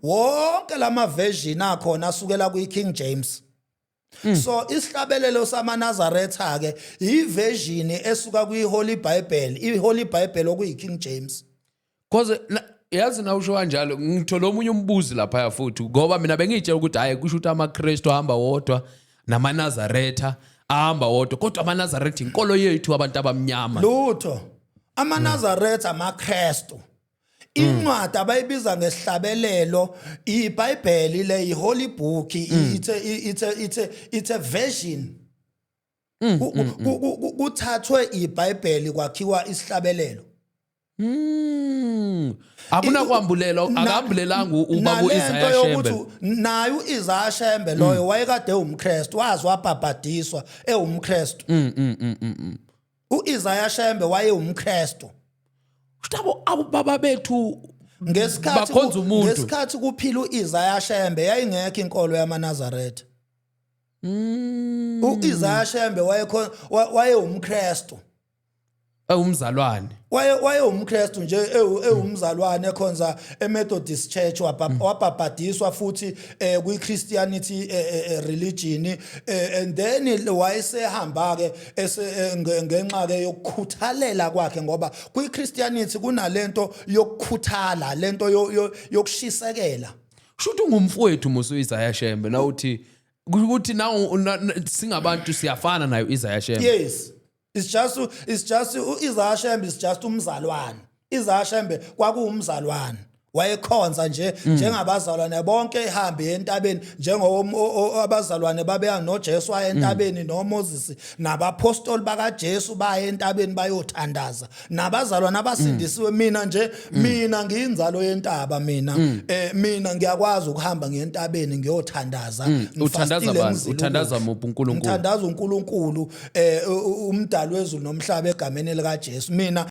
wonke lama version akhona asukela kwi King James. So isihlabelelo samaNazaretha ke iversion esuka kwi Holy Bible, iHoly Bible okuyi King James. Cause yazi na usho kanjalo ngithola omunye umbuzi lapha futhi ngoba mina bengitshela ukuthi hayi kusho ukuthi amaKristu ahamba wodwa namaNazaretha ahamba wodwa kodwa amaNazaretha inkolo yethu abantu abamnyama. Lutho amaNazaretha amaKristu incwadi abayibiza ngesihlabelelo iBhayibheli le iHoly Book it's a version kuthathwe iBhayibheli kwakhiwa isihlabelelo. Abuna kwambulela akambulelanga ubaba uIsaiah Shembe naye uIsaiah Shembe loyo wayekade umKristu wazi wabhabhadiswa ewumKristu. uIsaiah Shembe waye umKristu. Shitabo ababa bethu ngesikhathi kuphila uIsaiah Shembe yayingekho inkolo yamaNazaretha. uIsaiah Shembe waye umKristu. Umzalwane waye umKristu nje ewumzalwane ekhonza eMethodist Church wabhabhadiswa futhi kwi Christianity religion and then wayesehamba ke ngenxa ke yokukhuthalela kwakhe ngoba kwi Christianity kunalento yokukhuthala lento yokushisekela. Shuthu ngumfowethu Musa uIsaiah Shembe na uthi ukuthi na singabantu siyafana nayo uIsaiah Shembe. Yes. It's just uIsaiah Shembe is just umzalwane. Isaiah Shembe kwakuumzalwane. Wayekhonza nje njengabazalwane bonke ehambe entabeni njengoba abazalwane babeya noJesu waye entabeni noMoses nabapostoli bakaJesu baye entabeni bayothandaza nabazalwane abasindisiwe mina ngiyinzalo yentaba mina ngiyakwazi ukuhamba ngentabeni ngiyothandaza uthandaza muphi uNkulunkulu umdali wezulu nomhlaba egameni likaJesu mina